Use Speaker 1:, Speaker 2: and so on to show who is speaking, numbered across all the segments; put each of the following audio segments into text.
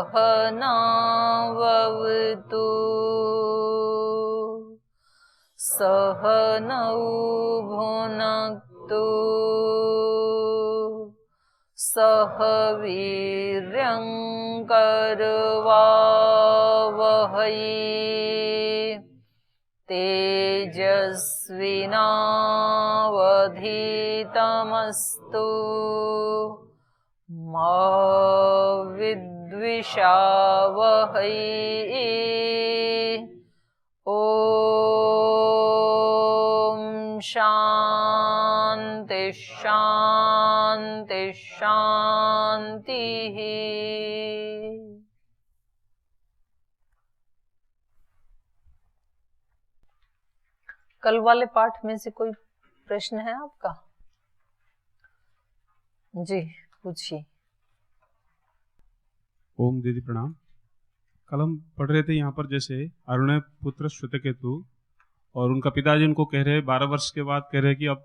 Speaker 1: सहनाववतु सहनौ भुनक्तु सह वीर्यं करवावहै तेजस्विनावधीतमस्तु मा विद्विषावहै। ॐ शान्ति शान्ति शान्तिः। कल वाले पाठ में से कोई प्रश्न है आपका? जी पूछिए।
Speaker 2: ओम दीदी प्रणाम। कल हम पढ़ रहे थे यहाँ पर जैसे अरुण पुत्र श्वेतकेतु और उनका पिताजी उनको कह रहे 12 वर्ष के बाद कह रहे कि अब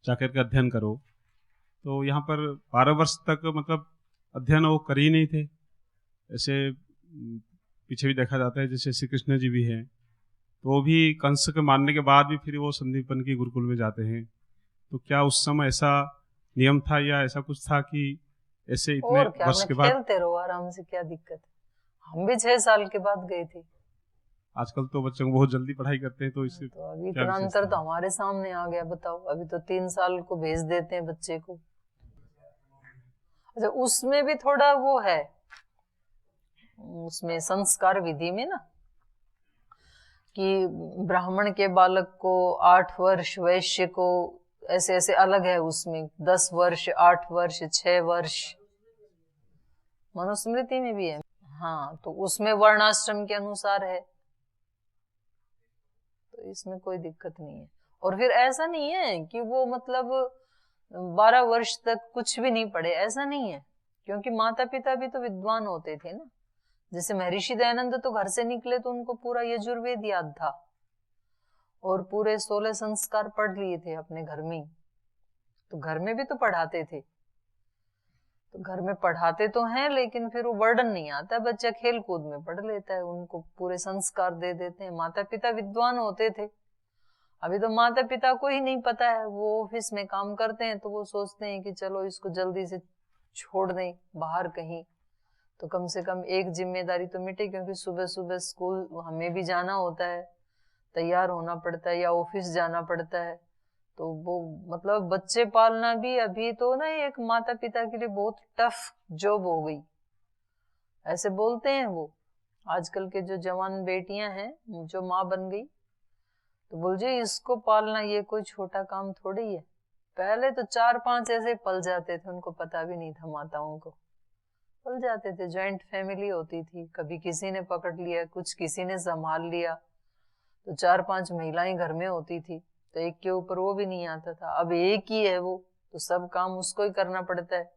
Speaker 2: जाकर के अध्ययन करो। तो यहाँ पर 12 वर्ष तक मतलब अध्ययन वो कर ही नहीं थे। ऐसे पीछे भी देखा जाता है जैसे श्री कृष्ण जी भी हैं, तो वो भी कंस के मारने के बाद भी फिर वो संदीपन की गुरुकुल में जाते हैं। तो क्या उस समय ऐसा नियम था या ऐसा कुछ था कि ऐसे इतने वर्ष के बाद
Speaker 1: खेलते रहो आराम से, क्या दिक्कत है? हम भी 6 साल के बाद गए थे।
Speaker 2: आजकल तो बच्चों बहुत जल्दी पढ़ाई करते हैं, तो इससे
Speaker 1: तो अभी इतना अंतर तो हमारे सामने आ गया। बताओ, अभी तो 3 साल को भेज देते हैं बच्चे को। अच्छा, उसमें भी थोड़ा वो है, उसमें संस्कार विधि में ना, कि ब्राह्मण के बालक को 8 वर्ष, वैश्य को ऐसे ऐसे अलग है। उसमें 10 वर्ष, 8 वर्ष, 6 वर्ष मनुस्मृति में भी है। हाँ, तो उसमें वर्णाश्रम के अनुसार है, तो इसमें कोई दिक्कत नहीं है। और फिर ऐसा नहीं है कि वो मतलब 12 वर्ष तक कुछ भी नहीं पढ़े, ऐसा नहीं है, क्योंकि माता पिता भी तो विद्वान होते थे ना। जैसे महर्षि दयानंद तो घर से निकले तो उनको पूरा यजुर्वेद याद था और पूरे 16 संस्कार पढ़ लिए थे अपने घर में। तो घर में भी तो पढ़ाते थे, तो घर में पढ़ाते तो हैं, लेकिन फिर वो बर्डन नहीं आता, बच्चा खेल कूद में पढ़ लेता है, उनको पूरे संस्कार दे देते हैं। माता पिता विद्वान होते थे। अभी तो माता पिता को ही नहीं पता है, वो ऑफिस में काम करते हैं, तो वो सोचते हैं कि चलो इसको जल्दी से छोड़ दें बाहर कहीं, तो कम से कम एक जिम्मेदारी तो मिटे, क्योंकि सुबह सुबह स्कूल हमें भी जाना होता है, तैयार होना पड़ता है या ऑफिस जाना पड़ता है। तो वो मतलब बच्चे पालना भी अभी तो ना एक माता पिता के लिए बहुत टफ जॉब हो गई, ऐसे बोलते हैं वो। आजकल के जो जवान बेटियां हैं जो माँ बन गई, तो बोल जी इसको पालना ये कोई छोटा काम थोड़ी है। पहले तो 4-5 ऐसे पल जाते थे, उनको पता भी नहीं था, माताओं को पल जाते थे। ज्वाइंट फैमिली होती थी, कभी किसी ने पकड़ लिया, कुछ किसी ने संभाल लिया, तो 4-5 महिलाएं घर में होती थी, तो एक के ऊपर वो भी नहीं आता था। अब एक ही है वो, तो सब काम उसको ही करना पड़ता है।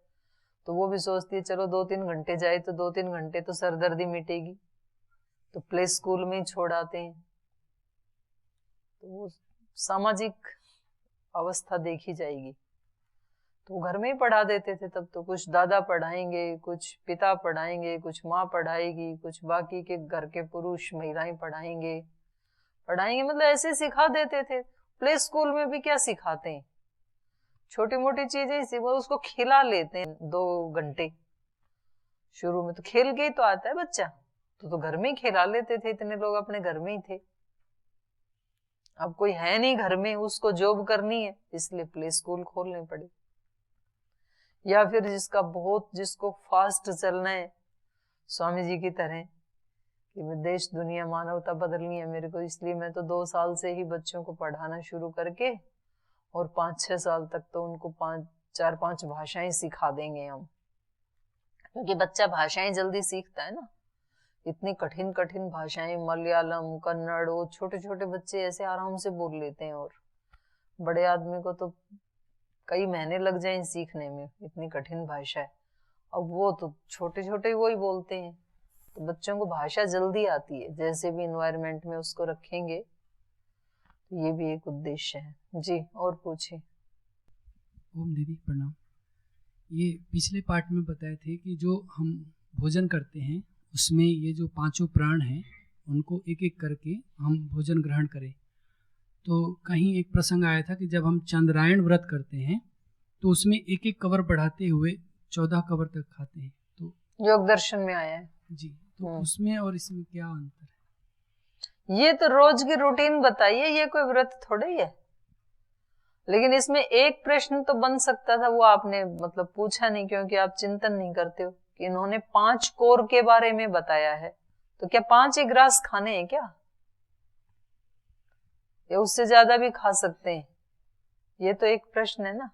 Speaker 1: तो वो भी सोचती है चलो 2-3 घंटे जाए तो 2-3 घंटे तो सरदर्दी मिटेगी, तो प्ले स्कूल में ही छोड़ आते हैं। तो वो सामाजिक अवस्था देखी जाएगी, तो घर में ही पढ़ा देते थे। तब तो कुछ दादा पढ़ाएंगे, कुछ पिता पढ़ाएंगे, कुछ माँ पढ़ाएगी, कुछ बाकी के घर के पुरुष महिलाएं पढ़ाएंगे मतलब ऐसे सिखा देते थे। प्ले स्कूल में भी क्या सिखाते हैं, छोटी मोटी चीजें, वो उसको खिला लेते हैं 2 घंटे। शुरू में तो खेल के ही तो आता है बच्चा, तो घर में ही खिला लेते थे। इतने लोग अपने घर में ही थे। अब कोई है नहीं घर में, उसको जॉब करनी है, इसलिए प्ले स्कूल खोलने पड़े। या फिर जिसको फास्ट चलना है, स्वामी जी की तरह, कि देश दुनिया मानवता बदलनी है मेरे को, इसलिए मैं तो 2 साल से ही बच्चों को पढ़ाना शुरू करके और 5-6 साल तक तो उनको 4-5 भाषाएं सिखा देंगे हम, क्योंकि बच्चा भाषाएं जल्दी सीखता है ना। इतनी कठिन कठिन भाषाएं, मलयालम, कन्नड़, वो छोटे छोटे बच्चे ऐसे आराम से बोल लेते हैं, और बड़े आदमी को तो कई महीने लग जाएं सीखने में, इतनी कठिन भाषा है। अब वो तो छोटे छोटे वो ही बोलते हैं, तो बच्चों को भाषा जल्दी आती है। जैसे भी इन्वायरमेंट में उसको रखेंगे, तो ये भी एक उद्देश्य है। जी और पूछिए।
Speaker 3: ओम दीदी प्रणाम। ये पिछले पार्ट में बताए थे कि जो हम भोजन करते हैं उसमें ये जो पांचों प्राण हैं उनको एक एक करके हम भोजन ग्रहण करें। तो कहीं एक प्रसंग आया था कि जब हम चंद्रायण व्रत करते हैं तो उसमें एक एक कवर बढ़ाते हुए 14 कवर तक खाते हैं। तो
Speaker 1: योग दर्शन में आया है
Speaker 3: जी, तो उसमें और इसमें क्या अंतर है?
Speaker 1: ये तो रोज की रूटीन बताइए, ये कोई व्रत थोड़ा ही है। लेकिन इसमें एक प्रश्न तो बन सकता था, वो आपने मतलब पूछा नहीं, क्योंकि आप चिंतन नहीं करते हो कि इन्होंने 5 कोर के बारे में बताया है, तो क्या 5 ही ग्रास खाने हैं क्या, या उससे ज्यादा भी खा सकते हैं? ये तो एक प्रश्न है ना।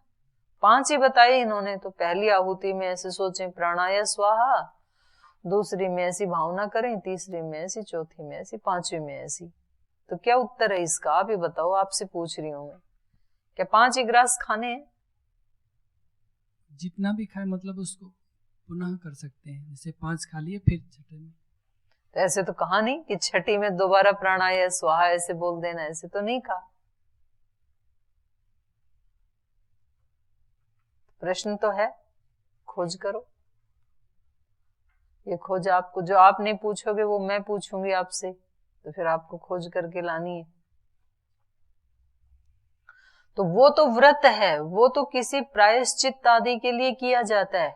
Speaker 1: 5 ही बताए इन्होंने, तो पहली आहुति में ऐसे सोचें प्राणाया स्वाहा, दूसरी में ऐसी भावना करें, तीसरी में ऐसी, चौथी में ऐसी, पांचवी में ऐसी। तो क्या उत्तर है इसका, आप ही बताओ, आपसे पूछ रही हूं मैं। क्या 5 ही ग्रास खाने हैं?
Speaker 3: जितना भी खाए मतलब उसको पुनः कर सकते हैं, जैसे 5 खा लिए फिर छठे में।
Speaker 1: तो ऐसे तो कहा नहीं कि छठी में दोबारा प्राणायाम स्वाहा ऐसे बोल देना, ऐसे तो नहीं कहा। प्रश्न तो है, खोज करो। ये खोज आपको, जो आप नहीं पूछोगे वो मैं पूछूंगी आपसे, तो फिर आपको खोज करके लानी है। तो वो तो व्रत है, वो तो किसी प्रायश्चित आदि के लिए किया जाता है।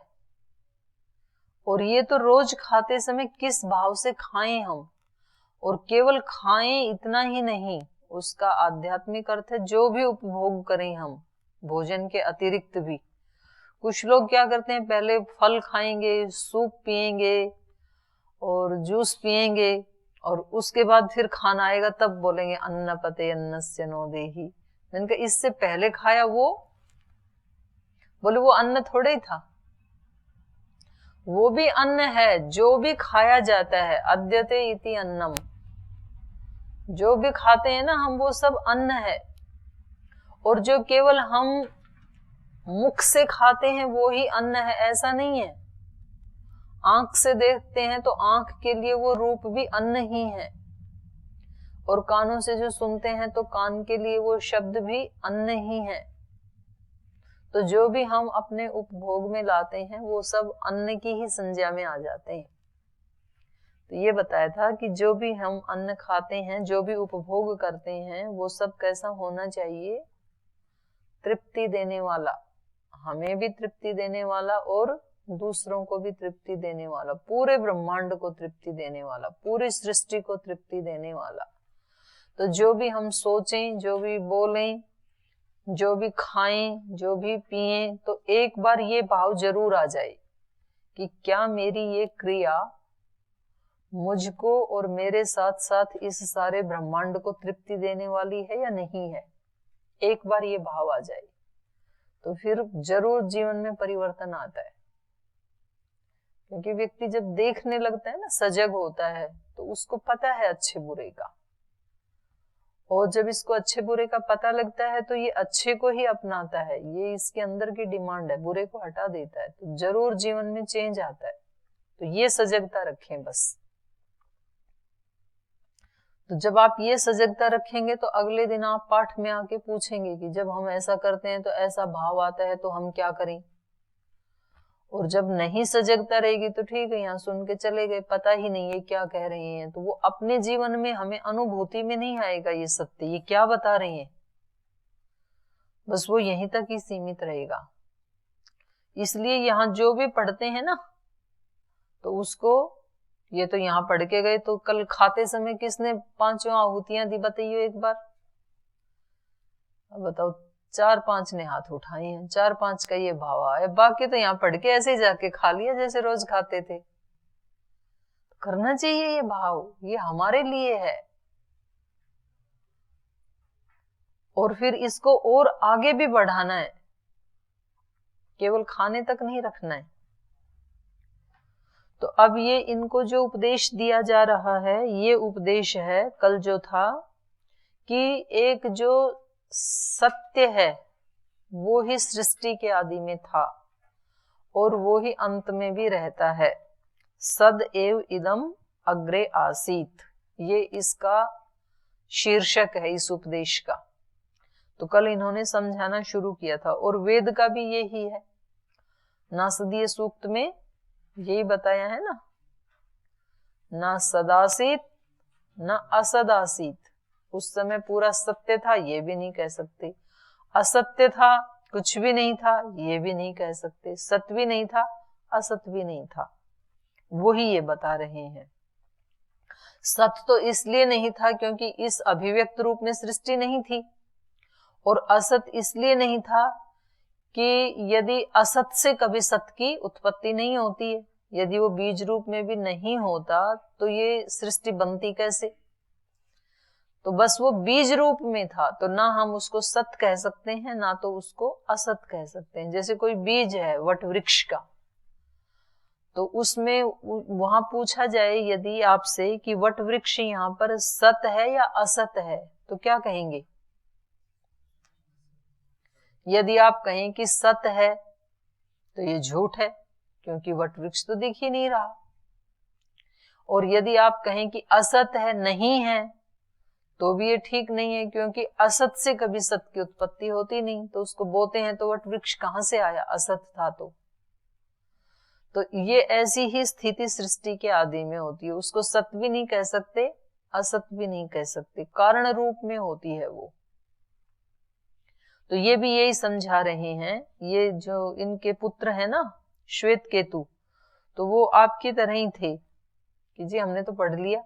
Speaker 1: और ये तो रोज खाते समय किस भाव से खाएं हम, और केवल खाएं इतना ही नहीं, उसका आध्यात्मिक अर्थ है जो भी उपभोग करें हम भोजन के अतिरिक्त भी। कुछ लोग क्या करते हैं, पहले फल खाएंगे, सूप पिएंगे और जूस पिएंगे, और उसके बाद फिर खाना आएगा तब बोलेंगे अन्न पते अन्नस्य नो देहि। मैंने कहा इससे पहले खाया वो, बोले वो अन्न थोड़े ही था। वो भी अन्न है, जो भी खाया जाता है, अद्यते इति अन्नम, जो भी खाते हैं ना हम, वो सब अन्न है। और जो केवल हम मुख से खाते हैं वो ही अन्न है, ऐसा नहीं है। आंख से देखते हैं तो आंख के लिए वो रूप भी अन्न ही है, और कानों से जो सुनते हैं तो कान के लिए वो शब्द भी अन्न ही है। तो जो भी हम अपने उपभोग में लाते हैं वो सब अन्न की ही संज्ञा में आ जाते हैं। तो ये बताया था कि जो भी हम अन्न खाते हैं, जो भी उपभोग करते हैं, वो सब कैसा होना चाहिए, तृप्ति देने वाला, हमें भी तृप्ति देने वाला और दूसरों को भी तृप्ति देने वाला, पूरे ब्रह्मांड को तृप्ति देने वाला, पूरी सृष्टि को तृप्ति देने वाला। तो जो भी हम सोचें, जो भी बोलें, जो भी खाएं, जो भी पिएं, तो एक बार ये भाव जरूर आ जाए कि क्या मेरी ये क्रिया मुझको और मेरे साथ साथ इस सारे ब्रह्मांड को तृप्ति देने वाली है या नहीं है। एक बार ये भाव आ जाए तो फिर जरूर जीवन में परिवर्तन आता है। क्योंकि व्यक्ति जब देखने लगता है ना, सजग होता है, तो उसको पता है अच्छे बुरे का, और जब इसको अच्छे बुरे का पता लगता है तो ये अच्छे को ही अपनाता है, ये इसके अंदर की डिमांड है, बुरे को हटा देता है, तो जरूर जीवन में चेंज आता है। तो ये सजगता रखें बस। तो जब आप ये सजगता रखेंगे तो अगले दिन आप पाठ में आके पूछेंगे कि जब हम ऐसा करते हैं तो ऐसा भाव आता है, तो हम क्या करें। और जब नहीं सजगता रहेगी तो ठीक है, यहाँ सुन के चले गए, पता ही नहीं ये क्या कह रहे हैं, तो वो अपने जीवन में हमें अनुभूति में नहीं आएगा ये सत्य, ये क्या बता रहे हैं, बस वो यहीं तक ही सीमित रहेगा। इसलिए यहाँ जो भी पढ़ते हैं ना, तो उसको, ये तो यहाँ पढ़ के गए, तो कल खाते समय किसने 5 आहुतियां दी बताइयो एक बार। अब बताओ, 4-5 ने हाथ उठाए हैं, 4-5 का ये भाव आया, बाकी तो यहाँ पढ़ के ऐसे ही जाके खा लिया जैसे रोज खाते थे। करना चाहिए ये भाव, ये हमारे लिए है, और फिर इसको और आगे भी बढ़ाना है, केवल खाने तक नहीं रखना है। तो अब ये इनको जो उपदेश दिया जा रहा है, ये उपदेश है कल जो था कि एक जो सत्य है वो ही सृष्टि के आदि में था और वो ही अंत में भी रहता है। सद एव इदम अग्रे आसीत, ये इसका शीर्षक है इस उपदेश का। तो कल इन्होंने समझाना शुरू किया था, और वेद का भी यही है, नासदीय सूक्त में यही बताया है ना ना सदासीत ना असदासीत। उस समय पूरा सत्य था ये भी नहीं कह सकते, असत्य था कुछ भी नहीं था ये भी नहीं कह सकते, सत्य भी नहीं था असत भी नहीं था। वही ये बता रहे हैं। सत्य तो इसलिए नहीं था क्योंकि इस अभिव्यक्त रूप में सृष्टि नहीं थी, और असत इसलिए नहीं था कि यदि असत से कभी सत्य की उत्पत्ति नहीं होती है, यदि वो बीज रूप में भी नहीं होता तो ये सृष्टि बनती कैसे। तो बस वो बीज रूप में था, तो ना हम उसको सत्य कह सकते हैं ना तो उसको असत कह सकते हैं। जैसे कोई बीज है वट वृक्ष का, तो उसमें वहां पूछा जाए यदि आपसे कि वट वृक्ष यहाँ पर सत है या असत है, तो क्या कहेंगे? यदि आप कहें कि सत है तो ये झूठ है, क्योंकि वट वृक्ष तो दिख ही नहीं रहा। और यदि आप कहें कि असत है, नहीं है, तो भी ये ठीक नहीं है, क्योंकि असत से कभी सत की उत्पत्ति होती नहीं। तो उसको बोते हैं तो वट वृक्ष कहां से आया, असत था तो ये ऐसी ही स्थिति सृष्टि के आदि में होती है। उसको सत भी नहीं कह सकते, असत भी नहीं कह सकते, कारण रूप में होती है वो। तो ये भी यही समझा रहे हैं। ये जो इनके पुत्र है ना श्वेत केतु, तो वो आपकी तरह ही थे कि जी हमने तो पढ़ लिया,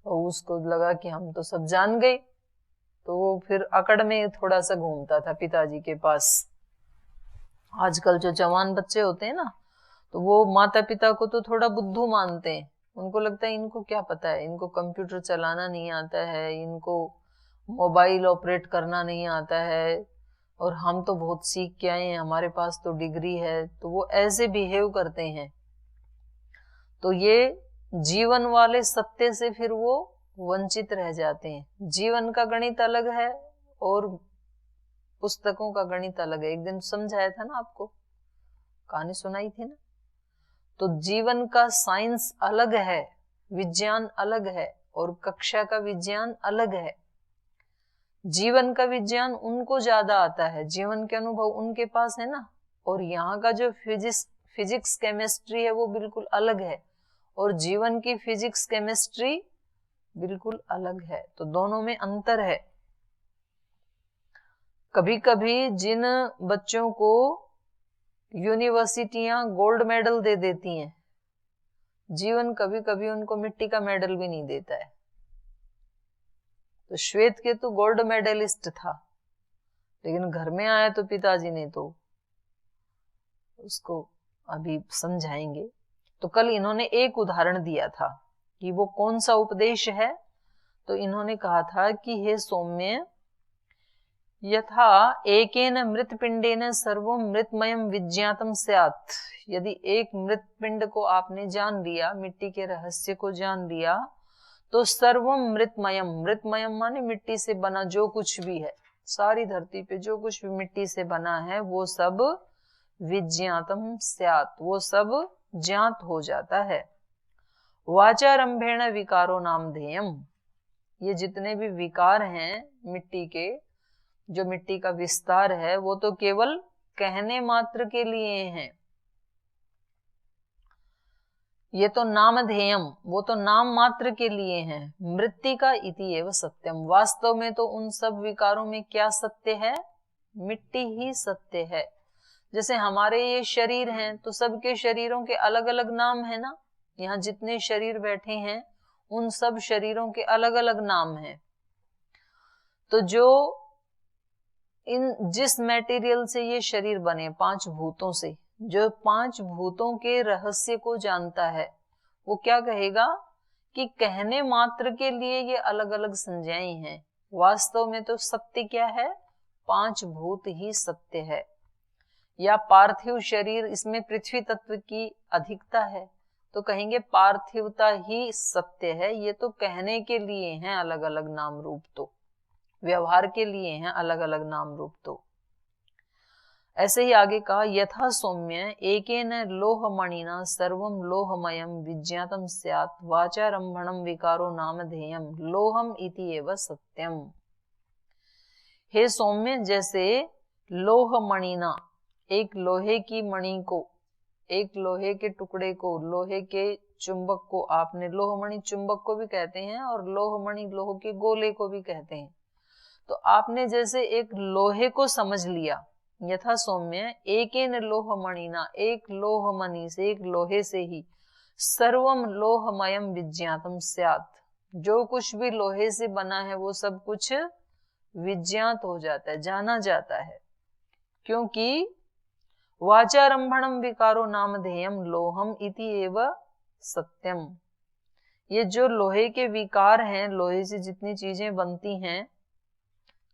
Speaker 1: और उसको लगा कि हम तो सब जान गए, तो वो फिर अकड़ में थोड़ा सा घूमता था पिताजी के पास। आजकल जो जवान बच्चे होते हैं ना, तो वो माता पिता को तो थोड़ा बुद्धू मानते हैं। उनको लगता है इनको क्या पता है, इनको कंप्यूटर चलाना नहीं आता है, इनको मोबाइल ऑपरेट करना नहीं आता है, और हम तो बहुत सीख के आए हैं, हमारे पास तो डिग्री है। तो वो ऐसे बिहेव करते हैं। तो ये जीवन वाले सत्य से फिर वो वंचित रह जाते हैं। जीवन का गणित अलग है और पुस्तकों का गणित अलग है। एक दिन समझाया था ना आपको, कहानी सुनाई थी ना। तो जीवन का साइंस अलग है, विज्ञान अलग है, और कक्षा का विज्ञान अलग है। जीवन का विज्ञान उनको ज्यादा आता है, जीवन के अनुभव उनके पास है ना, और यहाँ का जो फिजिक्स केमिस्ट्री है वो बिल्कुल अलग है, और जीवन की फिजिक्स केमिस्ट्री बिल्कुल अलग है। तो दोनों में अंतर है। कभी कभी जिन बच्चों को यूनिवर्सिटियां गोल्ड मेडल दे देती हैं, जीवन कभी कभी उनको मिट्टी का मेडल भी नहीं देता है। तो श्वेत केतु गोल्ड मेडलिस्ट था, लेकिन घर में आया तो पिताजी ने तो उसको अभी समझाएंगे। तो कल इन्होंने एक उदाहरण दिया था कि वो कौन सा उपदेश है। तो इन्होंने कहा था कि हे सौम्य, यथा एकेन मृत पिंडेन सर्वं मृतमयम विज्ञातम स्यात्। यदि एक मृत पिंड को आपने जान लिया, मिट्टी के रहस्य को जान लिया, तो सर्वम मृतमयम, मृतमयम माने मिट्टी से बना जो कुछ भी है, सारी धरती पे जो कुछ भी मिट्टी से बना है वो सब विज्ञातम स्यात्, वो सब ज्ञात हो जाता है। वाचारंभेण विकारो नामधेयम। ये जितने भी विकार हैं मिट्टी के, जो मिट्टी का विस्तार है, वो तो केवल कहने मात्र के लिए हैं। ये तो नामधेयम, वो तो नाम मात्र के लिए हैं। मृत्तिका इति एव सत्यम। वास्तव में तो उन सब विकारों में क्या सत्य है? मिट्टी ही सत्य है। जैसे हमारे ये शरीर हैं, तो सबके शरीरों के अलग अलग नाम है ना। यहाँ जितने शरीर बैठे हैं उन सब शरीरों के अलग अलग नाम हैं। तो जो जिस मटेरियल से ये शरीर बने, 5 भूतों से, जो 5 भूतों के रहस्य को जानता है, वो क्या कहेगा कि कहने मात्र के लिए ये अलग अलग संज्ञाएं हैं। वास्तव में तो सत्य क्या है? 5 भूत ही सत्य है। या पार्थिव शरीर, इसमें पृथ्वी तत्व की अधिकता है, तो कहेंगे पार्थिवता ही सत्य है। ये तो कहने के लिए हैं अलग अलग नाम रूप, तो व्यवहार के लिए हैं अलग अलग नाम रूप। तो ऐसे ही आगे कहा, यथा सौम्य एकेन लोहमणिना सर्वं लोहमयम विज्ञातम स्यात् वाचारंभणम विकारो नामधेयम लोहम इति एव सत्यम। हे सौम्य, जैसे लोहमणिना, एक लोहे की मणि को, एक लोहे के टुकड़े को, लोहे के चुंबक को आपने, लोहमणि चुंबक को भी कहते हैं और लोहमणि लोह के गोले को भी कहते हैं, तो आपने जैसे एक लोहे को समझ लिया, यथा सौम्य एकेन लोहमणिना, एक लोहमणि से, एक लोहे से ही, सर्वम लोहमयम विज्ञातम स्यात्, जो कुछ भी लोहे से बना है वो सब कुछ विज्ञात हो जाता है, जाना जाता है, क्योंकि वाचारंभणम विकारो नामधेयम लोहम इति एव सत्यम। ये जो लोहे के विकार हैं, लोहे से जितनी चीजें बनती हैं,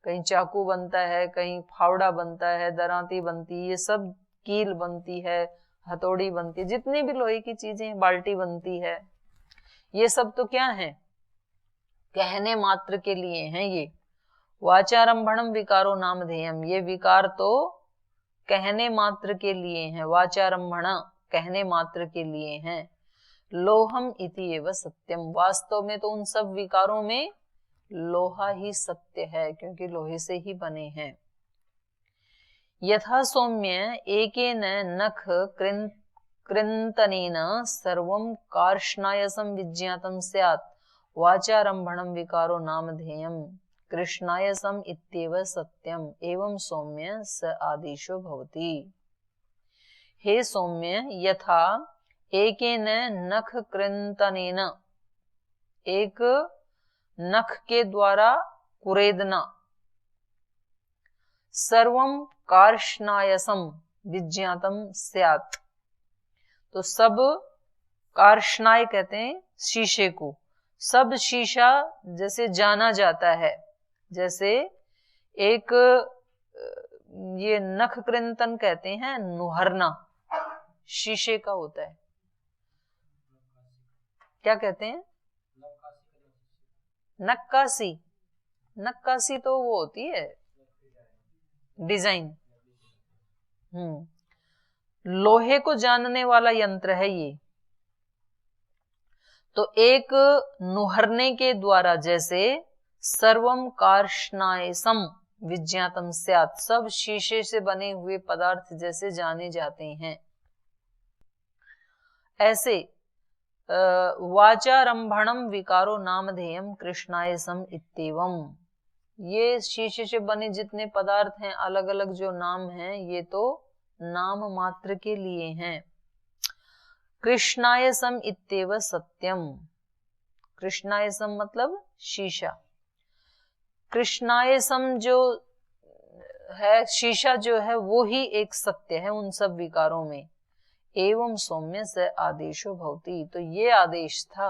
Speaker 1: कहीं चाकू बनता है, कहीं फावड़ा बनता है, दरांती बनती है, ये सब कील बनती है, हथौड़ी बनती है, जितनी भी लोहे की चीजें, बाल्टी बनती है, ये सब तो क्या है, कहने मात्र के लिए हैं। ये वाचारंभणम विकारो नामधेयम, ये विकार तो कहने मात्र के लिए हैं, वाचारंभण कहने मात्र के लिए हैं। लोहम इति एव सत्यम, वास्तव में तो उन सब विकारों में लोहा ही सत्य है, क्योंकि लोहे से ही बने हैं। यथा सौम्य एकेन नख कृन्तनेन सर्वं कार्ष्णायसं विज्ञातं स्यात्, वाचारंभणं विकारो नामधेयं कृष्णायसम इत्येव सत्यम एवं सौम्य स आदेशो भवति। हे सौम्य, यथा एकेन नख कृन्तनेन, एक नख के द्वारा कुरेदना, सर्वम कार्ष्णायसम विज्ञातम स्यात्, तो सब, कार्ष्णाय कहते हैं शीशे को, सब शीशा जैसे जाना जाता है, जैसे एक ये नख कृंतन कहते हैं, नुहरना शीशे का होता है, क्या कहते हैं, नक्काशी। नक्काशी तो वो होती है डिजाइन, लोहे को जानने वाला यंत्र है ये। तो एक नुहरने के द्वारा, जैसे सर्वम कार्ष्णायसम विज्ञातम स्यात्, सब शीशे से बने हुए पदार्थ जैसे जाने जाते हैं, ऐसे वाचारंभणम विकारो नामधेयम कृष्णायसम इत्येवम, ये शीशे से बने जितने पदार्थ हैं, अलग अलग जो नाम हैं, ये तो नाम मात्र के लिए हैं। कृष्णायसम इत्येव सत्यम, कृष्णायसम मतलब शीशा, कृष्णायसम जो है, शीशा जो है, वो ही एक सत्य है उन सब विकारों में। एवं सौम्य से आदेशो भवति, तो ये आदेश था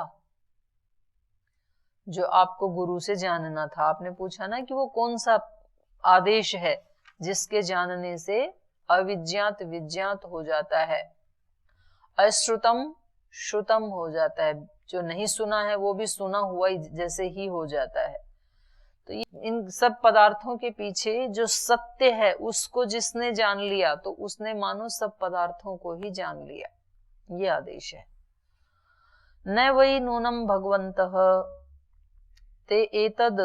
Speaker 1: जो आपको गुरु से जानना था। आपने पूछा ना कि वो कौन सा आदेश है जिसके जानने से अविज्ञात विज्ञात हो जाता है, अश्रुतम श्रुतम हो जाता है, जो नहीं सुना है वो भी सुना हुआ जैसे ही हो जाता है। तो इन सब पदार्थों के पीछे जो सत्य है उसको जिसने जान लिया, तो उसने मानो सब पदार्थों को ही जान लिया, ये आदेश है। न वै नूनम भगवन्तः ते एतद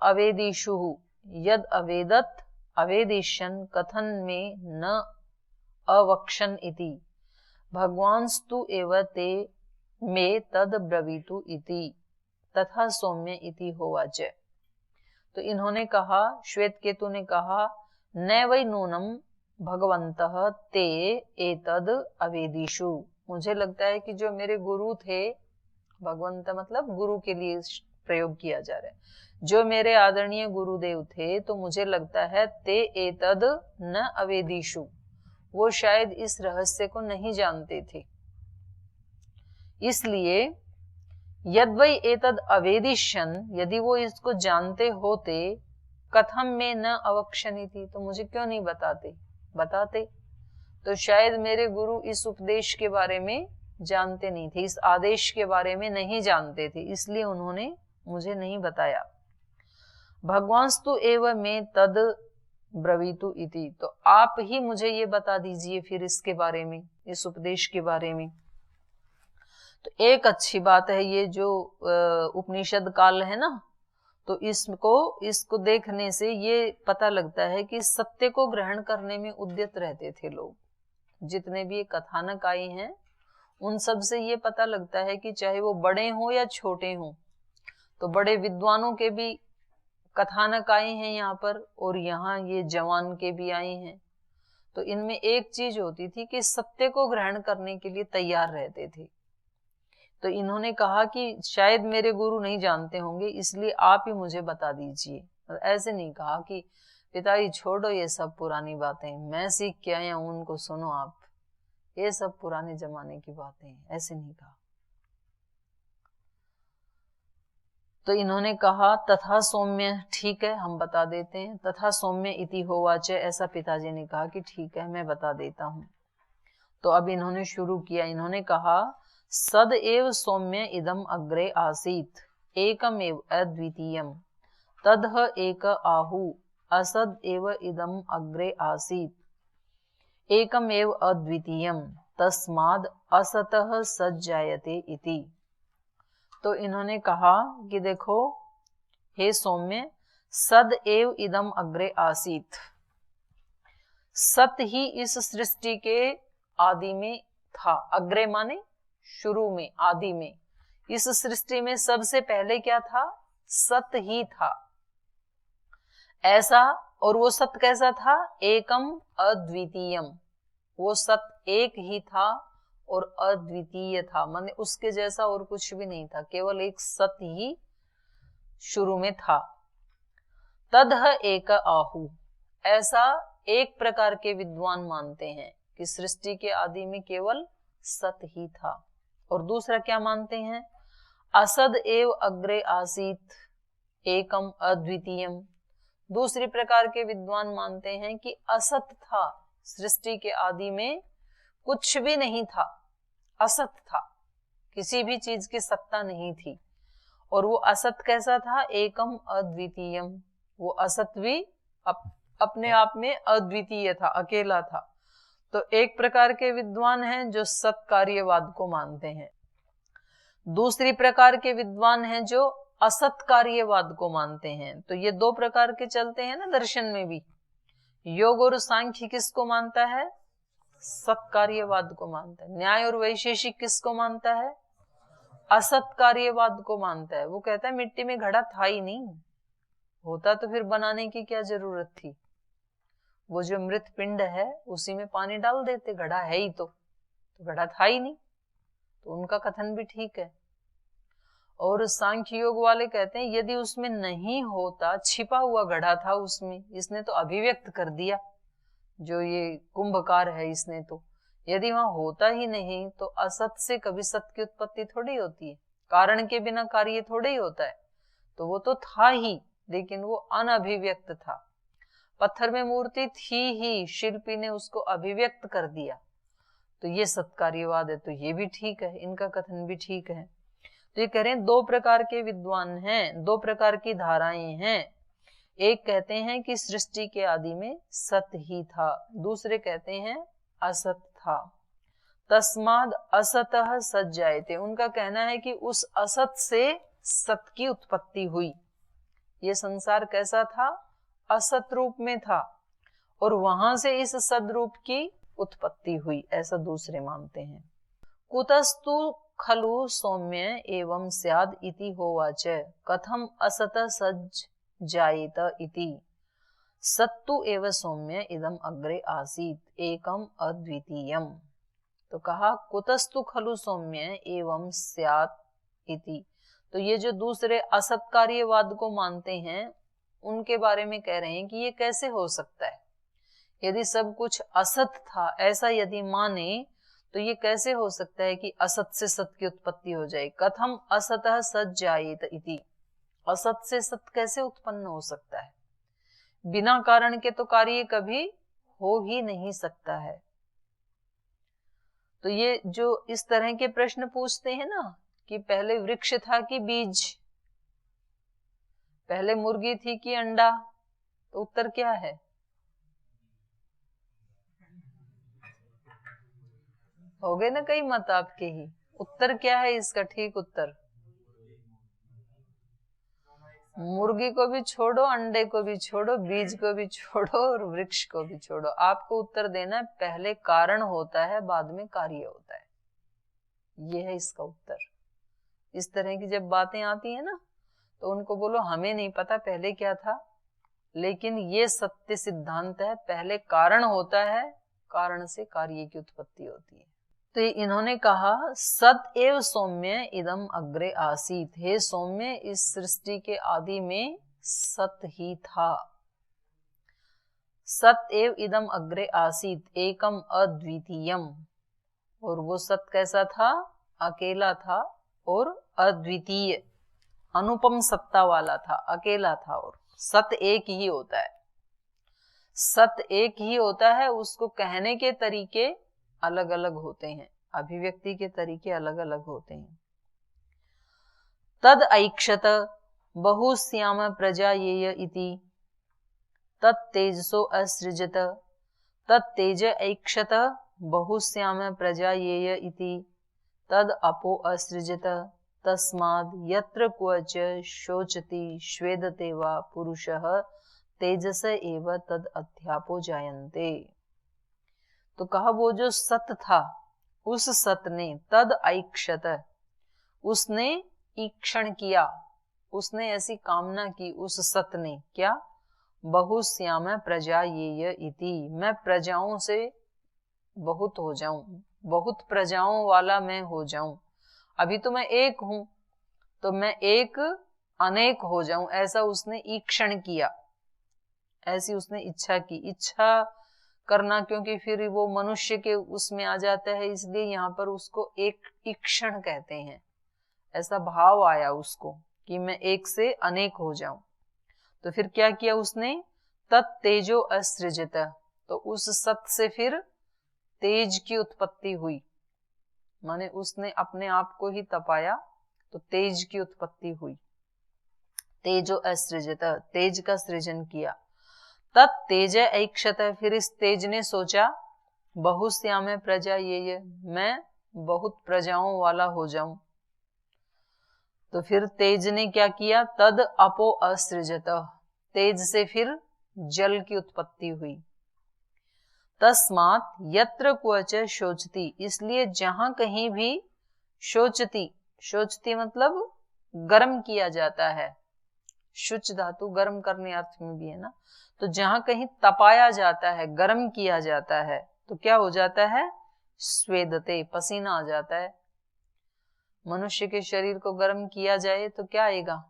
Speaker 1: अवेदिषु यद अवेदत अवेदिष्यन् कथन में न अवक्षन् इति, भगवांस्तु एव ते मे तद ब्रवीतु इति, तथा सौम्य इति होवाच। तो इन्होंने कहा, श्वेत केतु ने कहा, न वै नूनम भगवन्तः ते एतद अवेदिषु, मुझे लगता है कि जो मेरे गुरु थे, भगवंत मतलब गुरु के लिए प्रयोग किया जा रहा है, जो मेरे आदरणीय गुरुदेव थे, तो मुझे लगता है ते एतद न अवेदिषु, वो शायद इस रहस्य को नहीं जानते थे। इसलिए यद्वै एतद अवेदिष्यन्, यदि वो इसको जानते होते, कथम में न अवक्षनिति, तो मुझे क्यों नहीं बताते। तो शायद मेरे गुरु इस उपदेश के बारे में जानते नहीं थे, इस आदेश के बारे में नहीं जानते थे, इसलिए उन्होंने मुझे नहीं बताया। भगवांस्तु एव में तद ब्रवीतु इति, तो आप ही मुझे ये बता दीजिए फिर इसके बारे में, इस उपदेश के बारे में। तो एक अच्छी बात है, ये जो उपनिषद काल है ना, तो इसको देखने से ये पता लगता है कि सत्य को ग्रहण करने में उद्यत रहते थे लोग। जितने भी कथानक आए हैं उन सब से ये पता लगता है कि चाहे वो बड़े हों या छोटे हों, तो बड़े विद्वानों के भी कथानक आए हैं यहाँ पर, और यहाँ ये जवान के भी आए हैं। तो इनमें एक चीज होती थी कि सत्य को ग्रहण करने के लिए तैयार रहते थे। तो इन्होंने कहा कि शायद मेरे गुरु नहीं जानते होंगे, इसलिए आप ही मुझे बता दीजिए। ऐसे नहीं कहा कि पिताजी छोड़ो ये सब पुरानी बातें, मैं सीख के आया हूं, उनको सुनो आप, ये सब पुराने जमाने की बातें हैं, ऐसे नहीं कहा। तो इन्होंने कहा तथा सौम्य, ठीक है हम बता देते हैं। तथा सौम्य इति होवाच, ऐसा पिताजी ने कहा कि ठीक है मैं बता देता हूं। तो अब इन्होंने शुरू किया, इन्होंने कहा सद एव सौम्य इदम अग्रे आसीत एकमेव अद्वितीयम तदह एक आहु असद एव इदम अग्रे आसीत एकमेव अद्वितीयम तस्माद् असतः सज्जायते इति। तो इन्होंने कहा कि देखो हे सौम्य, सद एव इदम अग्रे आसीत, सत ही इस सृष्टि के आदि में था। अग्रे माने शुरू में, आदि में। इस सृष्टि में सबसे पहले क्या था? सत ही था। ऐसा, और वो सत कैसा था? एकम अद्वितीयम, वो सत एक ही था और अद्वितीय था, माने उसके जैसा और कुछ भी नहीं था, केवल एक सत ही शुरू में था। तदह एक आहु, ऐसा एक प्रकार के विद्वान मानते हैं कि सृष्टि के आदि में केवल सत ही था। और दूसरा क्या मानते हैं? असद एव अग्रे आसीत एकम अद्वितीयम, दूसरी प्रकार के विद्वान मानते हैं कि असत था, सृष्टि के आदि में कुछ भी नहीं था, असत था, किसी भी चीज की सत्ता नहीं थी। और वो असत कैसा था? एकम अद्वितीयम, वो असत भी अपने आप में अद्वितीय था, अकेला था। तो एक प्रकार के विद्वान हैं जो सत कार्यवाद को मानते हैं, दूसरी प्रकार के विद्वान हैं जो असत कार्यवाद को मानते हैं। तो ये दो प्रकार के चलते हैं ना दर्शन में भी। योग और सांख्य किसको मानता है? सत कार्यवाद को मानता है। न्याय और वैशेषिक किसको मानता है? असत कार्यवाद को मानता है। वो कहता है मिट्टी में घड़ा था ही नहीं, होता तो फिर बनाने की क्या जरूरत थी, वो जो मृत पिंड है उसी में पानी डाल देते, घड़ा है ही तो घड़ा था ही नहीं। तो उनका कथन भी ठीक है। और सांख्य योग वाले कहते हैं यदि उसमें नहीं होता, छिपा हुआ घड़ा था उसमें, इसने तो अभिव्यक्त कर दिया, जो ये कुंभकार है इसने तो, यदि वहां होता ही नहीं तो असत से कभी सत की उत्पत्ति थोड़ी होती है, कारण के बिना कार्य थोड़े ही होता है। तो वो तो था ही, लेकिन वो अनअभिव्यक्त था। पत्थर में मूर्ति थी ही, शिल्पी ने उसको अभिव्यक्त कर दिया, तो ये सत्कार्यवाद है। तो ये भी ठीक है, इनका कथन भी ठीक है। तो ये कह रहे हैं दो प्रकार के विद्वान हैं, दो प्रकार की धाराएं हैं। एक कहते हैं कि सृष्टि के आदि में सत ही था, दूसरे कहते हैं असत था। तस्माद असतः सज्जायते, उनका कहना है कि उस असत से सत की उत्पत्ति हुई। ये संसार कैसा था? असत रूप में था, और वहां से इस सदरूप की उत्पत्ति हुई, ऐसा दूसरे मानते हैं। कुतस्तु खलु सौम्य एवं स्याद इति होवाच कथम असत सज्ज जायेत इति सत्तु एव सौम्य इदम अग्रे आसीत एकम अद्वितीयम। तो कहा कुतस्तु खलु सौम्य एवं स्यात् इति। तो ये जो दूसरे असत कार्यवाद को मानते हैं उनके बारे में कह रहे हैं कि ये कैसे हो सकता है, यदि सब कुछ असत था, ऐसा यदि माने तो ये कैसे हो सकता है कि असत से सत की उत्पत्ति हो जाए। कथम असतः सत जायेत इति, असत से सत कैसे उत्पन्न हो सकता है? बिना कारण के तो कार्य कभी हो ही नहीं सकता है। तो ये जो इस तरह के प्रश्न पूछते हैं ना कि पहले वृक्ष था कि बीज, पहले मुर्गी थी कि अंडा, तो उत्तर क्या है? हो गए ना कई मत आपके ही। उत्तर क्या है इसका? ठीक उत्तर मुर्गी को भी छोड़ो, अंडे को भी छोड़ो, बीज को भी छोड़ो और वृक्ष को भी छोड़ो। आपको उत्तर देना है पहले कारण होता है बाद में कार्य होता है। ये है इसका उत्तर। इस तरह की जब बातें आती है ना तो उनको बोलो हमें नहीं पता पहले क्या था, लेकिन ये सत्य सिद्धांत है, पहले कारण होता है, कारण से कार्य की उत्पत्ति होती है। तो इन्होंने कहा सत एव सौम्य इदम अग्रे आसीत, हे सौम्य इस सृष्टि के आदि में सत ही था। सत एव इदम अग्रे आसीत एकम अद्वितीयम, और वो सत कैसा था? अकेला था और अद्वितीय, अनुपम सत्ता वाला था, अकेला था। और सत एक ही होता है, सत एक ही होता है, उसको कहने के तरीके अलग अलग होते हैं, अभिव्यक्ति के तरीके अलग अलग होते हैं। तद ऐक्षत बहुश्याम प्रजायेय इति तत्तेजसो असृजत, तत्तेज ऐक्षत बहुश्याम प्रजायेय इति तद अपो असृजत, तस्माद् यत्र क्वच शोचति श्वेदते वा पुरुषः तेजस एव तद अध्यापो जायन्ते। तो कहा वो जो सत था, उस सत ने तद ऐक्षत, उसने ईक्षण किया, उसने ऐसी कामना की उस सत ने, क्या? बहुश्याम प्रजायेय इति, मैं प्रजाओं से बहुत हो जाऊं, बहुत प्रजाओं वाला मैं हो जाऊं। अभी तो मैं एक हूं, तो मैं एक अनेक हो जाऊं, ऐसा उसने ईक्षण किया, ऐसी उसने इच्छा की। इच्छा करना क्योंकि फिर वो मनुष्य के उसमें आ जाता है, इसलिए यहाँ पर उसको एक ईक्षण कहते हैं। ऐसा भाव आया उसको कि मैं एक से अनेक हो जाऊं। तो फिर क्या किया उसने? तत्तेजो असृजत, तो उस सत से फिर तेज की उत्पत्ति हुई, माने उसने अपने आप को ही तपाया तो तेज की उत्पत्ति हुई। तेजो असृजत, तेज का सृजन किया। तत्तेज ऐक्षत, फिर इस तेज ने सोचा बहुश्याम प्रजा ये मैं बहुत प्रजाओं वाला हो जाऊं। तो फिर तेज ने क्या किया? तद अपो असृजत, तेज से फिर जल की उत्पत्ति हुई। तस्मात् यत्र क्वच शोचती, इसलिए जहां कहीं भी शोचती, शोचती मतलब गर्म किया जाता है, शुच धातु गर्म करने अर्थ में भी है ना, तो जहां कहीं तपाया जाता है, गर्म किया जाता है, तो क्या हो जाता है? स्वेदते, पसीना आ जाता है। मनुष्य के शरीर को गर्म किया जाए तो क्या आएगा?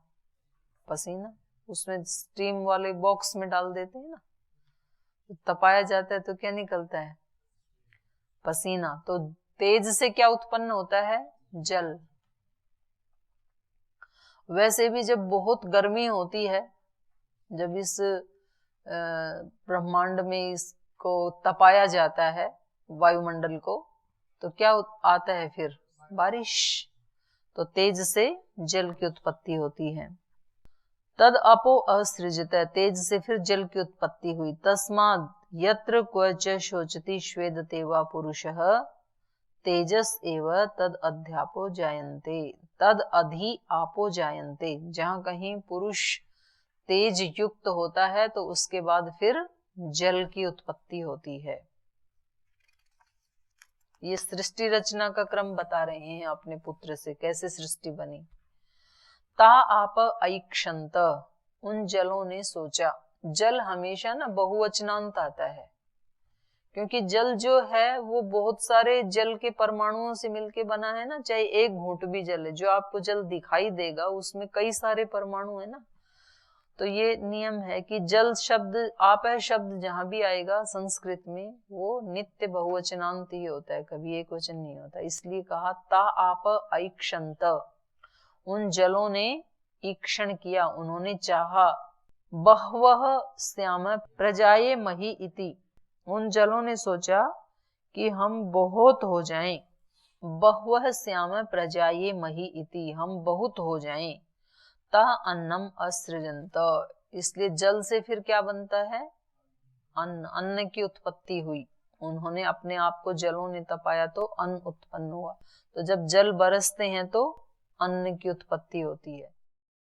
Speaker 1: पसीना। उसमें स्टीम वाले बॉक्स में डाल देते हैं ना, तो तपाया जाता है तो क्या निकलता है? पसीना। तो तेज से क्या उत्पन्न होता है? जल। वैसे भी जब बहुत गर्मी होती है, जब इस ब्रह्मांड में इसको तपाया जाता है, वायुमंडल को, तो क्या आता है फिर? बारिश। तो तेज से जल की उत्पत्ति होती है। तद अपो असृजत, तेज से फिर जल की उत्पत्ति हुई। तस्माद् यत्र क्वच शोचति श्वेदते वा पुरुषः तेजस एव तद अध्यापो जायन्ते, तद अधि आपो जायन्ते, जहां कहीं पुरुष तेज युक्त होता है तो उसके बाद फिर जल की उत्पत्ति होती है। ये सृष्टि रचना का क्रम बता रहे हैं अपने पुत्र से, कैसे सृष्टि बनी। ता आप ऐक्षंत, उन जलों ने सोचा। जल हमेशा ना बहुवचनांत आता है, क्योंकि जल जो है वो बहुत सारे जल के परमाणुओं से मिलके बना है ना। चाहे एक घूंट भी जल है, जो आपको जल दिखाई देगा उसमें कई सारे परमाणु है ना। तो ये नियम है कि जल शब्द, आप है शब्द जहां भी आएगा संस्कृत में, वो नित्य बहुवचनांत ही होता है, कभी एक वचन नहीं होता। इसलिए कहा ता आप ऐक्षंत, उन जलों ने ईक्षण किया, उन्होंने चाहा। बहवः श्याम प्रजाये मही इति, उन जलों ने सोचा कि हम बहुत हो जाएं। बहवः श्याम प्रजाये मही इति, हम बहुत हो जाएं। ता अन्नम असृजंत, इसलिए जल से फिर क्या बनता है? अन्न। अन्न की उत्पत्ति हुई, उन्होंने अपने आप को जलों ने तपाया तो अन्न उत्पन्न हुआ। तो जब जल बरसते हैं तो अन्न की उत्पत्ति होती है।